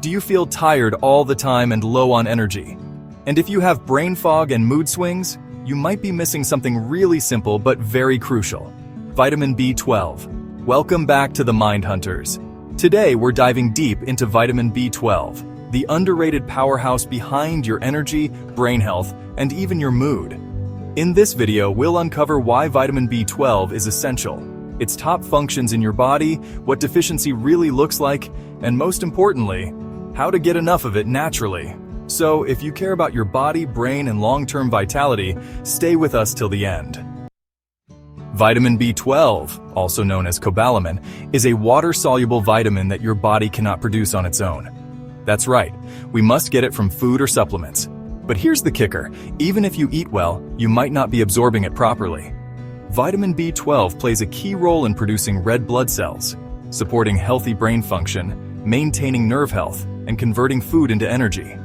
Do you feel tired all the time and low on energy? And if you have brain fog and mood swings, you might be missing something really simple but very crucial: vitamin B12. Welcome back to the Mindhunters. Today we're diving deep into vitamin B12, the underrated powerhouse behind your energy, brain health, and even your mood. In this video, we'll uncover why vitamin B12 is essential, its top functions in your body, what deficiency really looks like, and most importantly, how to get enough of it naturally. So, if you care about your body, brain, and long-term vitality, stay with us till the end. Vitamin B12, also known as cobalamin, is a water-soluble vitamin that your body cannot produce on its own. That's right, we must get it from food or supplements. But here's the kicker: even if you eat well, you might not be absorbing it properly. Vitamin B12 plays a key role in producing red blood cells, supporting healthy brain function, maintaining nerve health, and converting food into energy.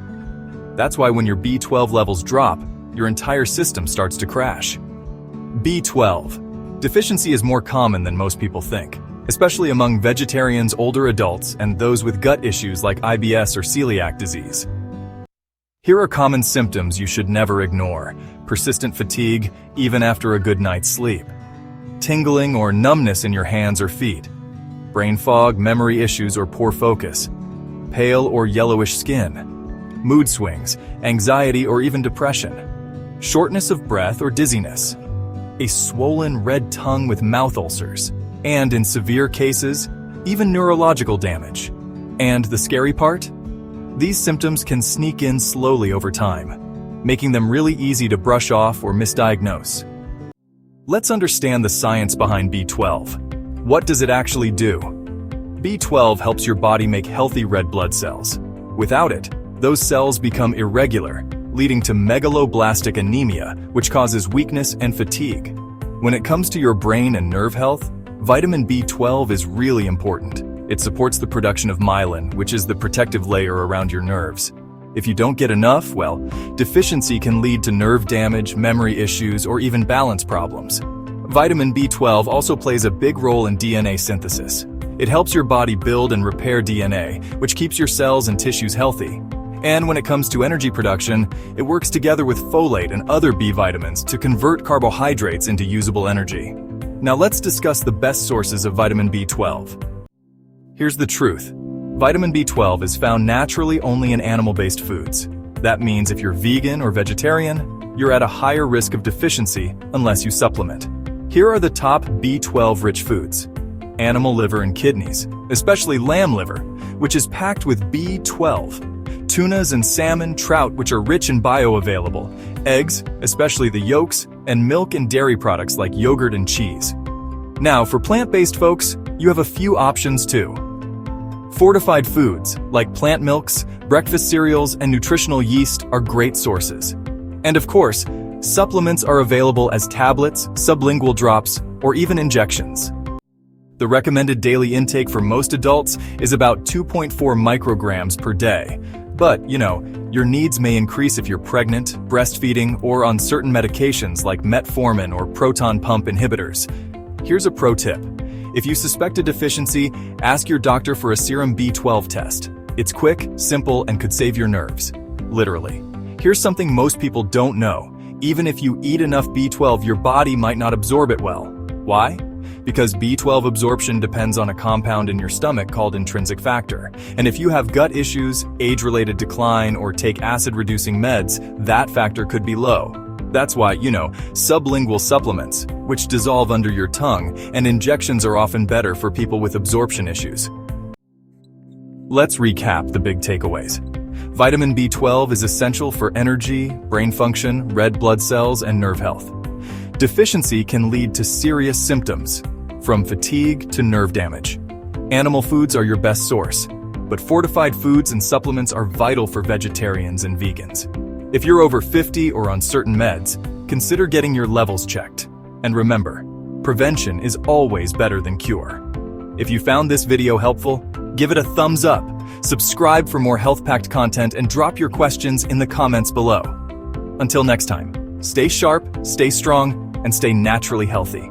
That's why when your B12 levels drop, your entire system starts to crash. B12 deficiency is more common than most people think, especially among vegetarians, older adults, and those with gut issues like IBS or celiac disease. Here are common symptoms you should never ignore: persistent fatigue, even after a good night's sleep; tingling or numbness in your hands or feet; brain fog, memory issues, or poor focus; pale or yellowish skin; mood swings, anxiety, or even depression; shortness of breath or dizziness; a swollen red tongue with mouth ulcers; and in severe cases, even neurological damage. And the scary part? These symptoms can sneak in slowly over time, making them really easy to brush off or misdiagnose. Let's understand the science behind B12. What does it actually do? B12 helps your body make healthy red blood cells. Without it, those cells become irregular, leading to megaloblastic anemia, which causes weakness and fatigue. When it comes to your brain and nerve health, vitamin B12 is really important. It supports the production of myelin, which is the protective layer around your nerves. If you don't get enough, well, deficiency can lead to nerve damage, memory issues, or even balance problems. Vitamin B12 also plays a big role in DNA synthesis. It helps your body build and repair DNA, which keeps your cells and tissues healthy. And when it comes to energy production, it works together with folate and other B vitamins to convert carbohydrates into usable energy. Now let's discuss the best sources of vitamin B12. Here's the truth: vitamin B12 is found naturally only in animal-based foods. That means if you're vegan or vegetarian, you're at a higher risk of deficiency unless you supplement. Here are the top B12-rich foods: animal liver and kidneys, especially lamb liver, which is packed with B12. Tunas and salmon, trout, which are rich and bioavailable, eggs, especially the yolks, and milk and dairy products like yogurt and cheese. Now, for plant-based folks, you have a few options too. Fortified foods, like plant milks, breakfast cereals, and nutritional yeast are great sources. And of course, supplements are available as tablets, sublingual drops, or even injections. The recommended daily intake for most adults is about 2.4 micrograms per day. But, your needs may increase if you're pregnant, breastfeeding, or on certain medications like metformin or proton pump inhibitors. Here's a pro tip: if you suspect a deficiency, ask your doctor for a serum B12 test. It's quick, simple, and could save your nerves. Literally. Here's something most people don't know: even if you eat enough B12, your body might not absorb it well. Why? Because B12 absorption depends on a compound in your stomach called intrinsic factor. And if you have gut issues, age-related decline, or take acid-reducing meds, that factor could be low. That's why, sublingual supplements, which dissolve under your tongue, and injections are often better for people with absorption issues. Let's recap the big takeaways. Vitamin B12 is essential for energy, brain function, red blood cells, and nerve health. Deficiency can lead to serious symptoms, from fatigue to nerve damage. Animal foods are your best source, but fortified foods and supplements are vital for vegetarians and vegans. If you're over 50 or on certain meds, consider getting your levels checked. And remember, prevention is always better than cure. If you found this video helpful, give it a thumbs up, subscribe for more health-packed content, and drop your questions in the comments below. Until next time, stay sharp, stay strong, and stay naturally healthy.